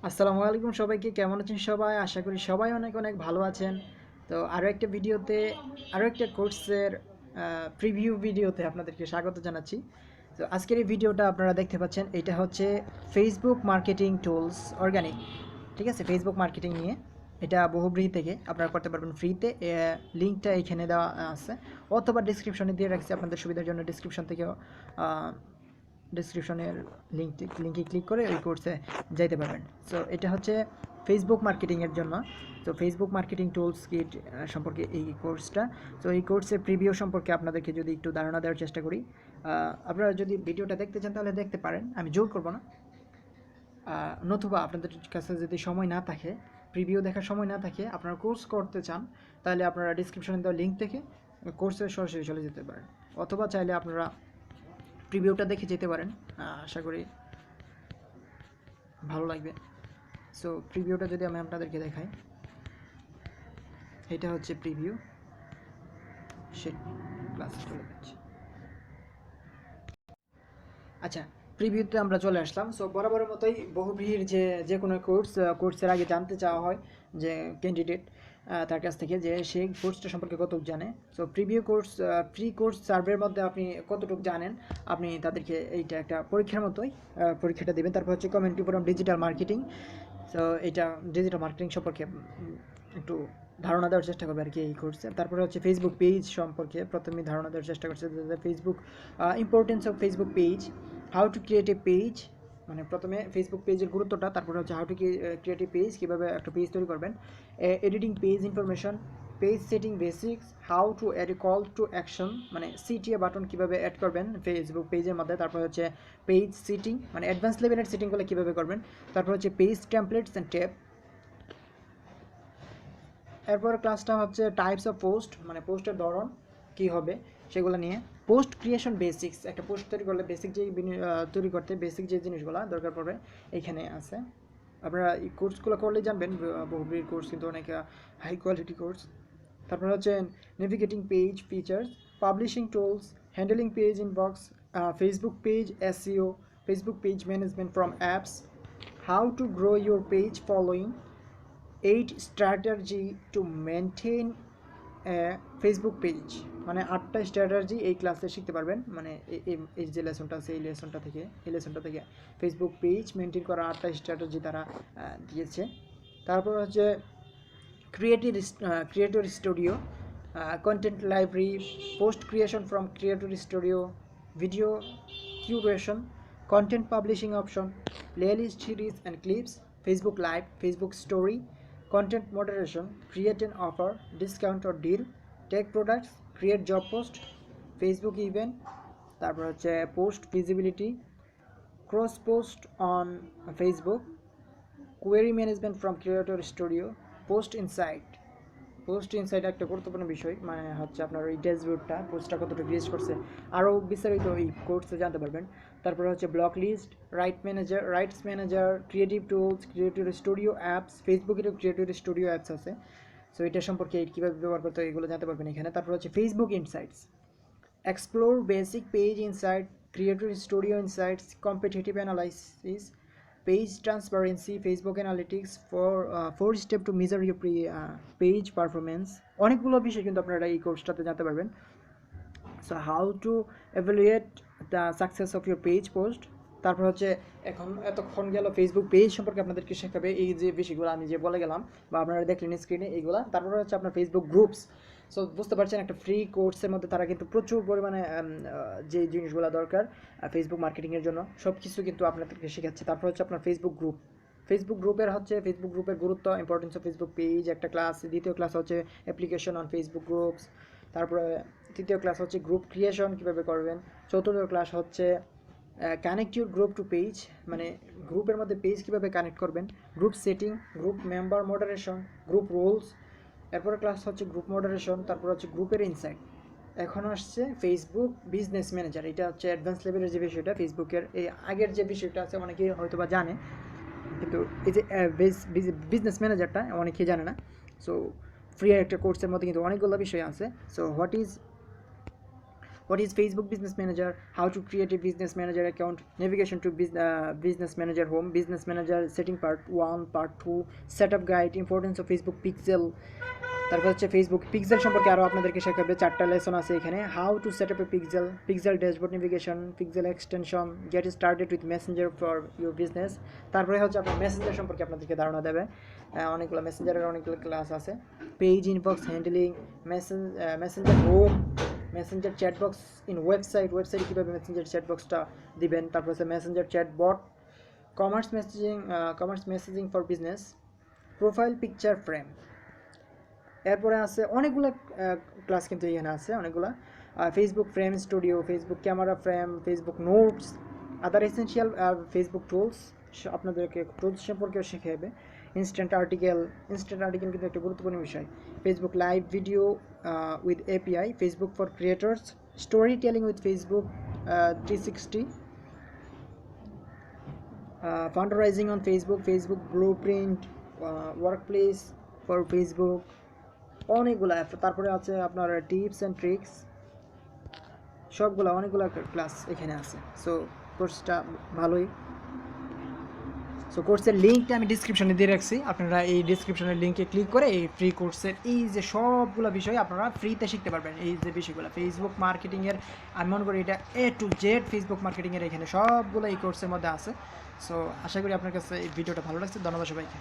আসসালামু আলাইকুম সবাইকে, কেমন আছেন সবাই? আশা করি সবাই অনেক অনেক ভালো আছেন। তো আরও একটা ভিডিওতে, আরও একটা কোর্সের প্রিভিউ ভিডিওতে আপনাদেরকে স্বাগত জানাচ্ছি। তো আজকের এই ভিডিওটা আপনারা দেখতে পাচ্ছেন, এটা হচ্ছে ফেসবুক মার্কেটিং টুলস অর্গানিক। ঠিক আছে, ফেসবুক মার্কেটিং নিয়ে এটা বহুব্রীহি থেকে আপনারা করতে পারবেন ফ্রিতে। লিঙ্কটা এখানে দেওয়া আছে, অথবা ডিসক্রিপশনে দিয়ে রাখছি আপনাদের সুবিধার জন্য। ডিসক্রিপশন থেকেও ডিসক্রিপশনের লিঙ্কে ক্লিক করে ওই কোর্সে যাইতে পারবেন। সো এটা হচ্ছে ফেসবুক মার্কেটিংয়ের জন্য। তো ফেসবুক মার্কেটিং টুলস কিট সম্পর্কে এই কোর্সটা। তো এই কোর্সের প্রিভিউ সম্পর্কে আপনাদেরকে যদি একটু ধারণা দেওয়ার চেষ্টা করি, আপনারা যদি ভিডিওটা দেখতে চান তাহলে দেখতে পারেন, আমি জোর করব না। নতুবা আপনাদের কাছে যদি সময় না থাকে, প্রিভিউ দেখার সময় না থাকে, আপনারা কোর্স করতে চান, তাহলে আপনারা ডিসক্রিপশনে দেওয়া লিঙ্ক থেকে কোর্সে সরাসরি চলে যেতে পারেন, অথবা চাইলে আপনারা প্রিভিউটা দেখে যেতে পারেন। আশা করি ভালো লাগবে। সো প্রিভিউটা যদি আমি আপনাদেরকে দেখাই, এটা হচ্ছে প্রিভিউ। সে ক্লাসে চলে যাচ্ছে। আচ্ছা, প্রিভিউতে আমরা চলে আসলাম। সো বরাবরের মতোই বহুব্রীহির যে কোনো কোর্সের আগে জানতে চাওয়া হয় যে ক্যান্ডিডেট তার কাছ থেকে যে সেই কোর্সটা সম্পর্কে কতটুকু জানে। So preview course, pre course সার্ভের মধ্যে আপনি কতটুকু জানেন, আপনি তাদেরকে এইটা একটা পরীক্ষার মতোই পরীক্ষাটা দেবেন। তারপর হচ্ছে community forum digital marketing. So এটা ডিজিটাল মার্কেটিং সম্পর্কে একটু ধারণা দেওয়ার চেষ্টা করবে আর কি এই কোর্সে। তারপরে হচ্ছে ফেসবুক পেজ সম্পর্কে প্রথমেই ধারণা দেওয়ার চেষ্টা করছে, Facebook importance of Facebook page, how to create a page, মানে প্রথমে ফেসবুক পেজের গুরুত্বটা, তারপরে হচ্ছে how to create a page, কীভাবে একটা পেজ তৈরি করবেন, editing page information, page setting basics, how to add a call to action, মানে সিটিএ বাটন কীভাবে অ্যাড করবেন ফেসবুক পেজের মধ্যে, তারপর হচ্ছে পেজ সিটিং, মানে অ্যাডভান্স লেভেলের সিটিংগুলো কীভাবে করবেন, তারপর হচ্ছে পেজ টেমপ্লেটস অ্যান্ড ট্যাব। এরপর ক্লাসটা হচ্ছে টাইপস অফ পোস্ট, মানে পোস্টের ধরন কী হবে সেগুলো নিয়ে। পোস্ট ক্রিয়েশন বেসিক্স, একটা পোস্ট তৈরি করলে বেসিক যে তৈরি করতে বেসিক যে জিনিসগুলো দরকার পড়বে এইখানে আছে। আপনারা এই কোর্সগুলো করলেই জানবেন, বহুব্রীহির কোর্স কিন্তু অনেক হাই কোয়ালিটি কোর্স। তারপর হচ্ছে navigating page features, publishing tools, handling page inbox, Facebook page SEO, Facebook page management from apps, how to grow your page following, 8 strategy to maintain Facebook page, মানে 8টা strategy এই ক্লাসে শিখতে পারবেন। মানে এই যে লেসনটা আছে এই লেসনটা থেকে ফেসবুক পেজ মেনটেন করা 8টা স্ট্র্যাটাজি তারা দিয়েছে। তারপর হচ্ছে creator studio, content library, post creation from creator studio, video curation, content publishing option, playlist series and clips, Facebook Live, Facebook Story, content moderation, create an offer, discount or deal, tech products, create job post, Facebook event, তারপর হচ্ছে post visibility, cross post on Facebook, query management from creator studio, post insight. Post insight একটা গুরুত্বপূর্ণ বিষয়, মানে হচ্ছে আপনার ওই ড্যাশবোর্ডটা পোস্টটা কতটা রিচ করছে, আরও বিস্তারিত এই কোর্সে জানতে পারবেন। তারপরে হচ্ছে block list, rights manager, creative tools, creative studio apps, ফেসবুকেরও ক্রিয়েটিভ স্টুডিও অ্যাপস আছে। সো এটা সম্পর্কে কীভাবে ব্যবহার করতে হয় এগুলো জানতে পারবেন এখানে। তারপর হচ্ছে Facebook insights, explore basic page insight, creative studio insights, competitive analysis, page transparency, Facebook analytics, for 4 step to measure your page performance, অনেকগুলো বিষয় কিন্তু আপনারা এই কোর্সটাতে জানতে পারবেন। So how to evaluate the success of your page post. তারপর হচ্ছে এতক্ষণ গেল ফেসবুক পেজ সম্পর্কে আপনাদেরকে শেখাবে এই যে বিষয়গুলো আমি যে বলে গেলাম বা আপনারা দেখলেন স্ক্রিনে এইগুলা। তারপরে হচ্ছে আপনার ফেসবুক গ্রুপস। সো বুঝতে পারছেন একটা ফ্রি কোর্সের মধ্যে তারা কিন্তু প্রচুর পরিমাণে যে জিনিসগুলো দরকার ফেসবুক মার্কেটিংয়ের জন্য সব কিছু কিন্তু আপনাদেরকে শেখাচ্ছে। তারপর হচ্ছে আপনার ফেসবুক গ্রুপের গুরুত্ব, ইম্পর্টেন্স অফ ফেসবুক পেজ একটা ক্লাস। দ্বিতীয় ক্লাস হচ্ছে অ্যাপ্লিকেশন অন ফেসবুক গ্রুপস। তারপরে তৃতীয় ক্লাস হচ্ছে গ্রুপ ক্রিয়েশন কীভাবে করবেন। চতুর্থ ক্লাস হচ্ছে connect your group to page, মানে গ্রুপের মধ্যে পেজ কীভাবে কানেক্ট করবেন। Group setting, group member moderation, group rules. এরপরে ক্লাস হচ্ছে গ্রুপ মডারেশন। তারপর হচ্ছে গ্রুপের ইনসাইট। এখন আসছে ফেসবুক বিজনেস ম্যানেজার, এটা হচ্ছে অ্যাডভান্স লেভেলের যে বিষয়টা ফেসবুকের। এই আগের যে বিষয়টা আছে অনেকেই হয়তো বা জানে, কিন্তু এই যে বিজনেস ম্যানেজারটা অনেকেই জানে না। সো ফ্রি একটা কোর্সের মধ্যে কিন্তু অনেকগুলো বিষয় আছে। So what is Facebook Business Manager, how to create a business manager account, navigation to business manager home, business manager setting part 1 part 2, setup guide, importance of Facebook pixel, তারপর হচ্ছে Facebook pixel সম্পর্কে আরও আপনাদেরকে শেখাবে, 4টা lesson আছে এখানে। How to set up A pixel, pixel dashboard navigation, pixel extension, get started with Messenger for your business. তারপরে হচ্ছে আপনার মেসেঞ্জার সম্পর্কে আপনাদেরকে ধারণা দেবে, অনেকগুলো মেসেঞ্জারের অনেকগুলো ক্লাস আছে। Page inbox handling, messenger home, messenger chatbox in ওয়েবসাইটে কীভাবে মেসেঞ্জার চ্যাটবক্সটা দিবেন। তারপর হচ্ছে messenger chatbot, commerce messaging for business, profile picture frame. এরপরে আছে অনেকগুলো ক্লাস কিন্তু এখানে আছে অনেকগুলো, Facebook frame studio, Facebook camera frame, Facebook notes, other essential Facebook tools, আপনাদেরকে টুলস সম্পর্কেও শিখে যাবে। ইনস্ট্যান্ট আর্টিকেল কিন্তু একটা গুরুত্বপূর্ণ বিষয়। Facebook live video with API, Facebook for creators, story telling with Facebook 360, fundraising on Facebook, Facebook blue print, work place for Facebook, অনেকগুলো app. তারপরে আছে আপনার টিপস অ্যান্ড ট্রিক্স, অনেকগুলো ক্লাস এখানে আছে। সো কোর্সটা ভালোই। সো কোর্সের লিঙ্কটা আমি ডিসক্রিপশনে দিয়ে রাখছি, আপনারা এই ডিসক্রিপশনের লিঙ্কে ক্লিক করে এই ফ্রি কোর্সের এই যে সবগুলো বিষয় আপনারা ফ্রিতে শিখতে পারবেন। এই যে বিষয়গুলো ফেসবুক মার্কেটিংয়ের, আমি মনে করি এটা A to Z ফেসবুক মার্কেটিংয়ের এখানে সবগুলো এই কোর্সের মধ্যে আছে। সো আশা করি আপনার কাছে এই ভিডিওটা ভালো লাগছে। ধন্যবাদ সবাইকে।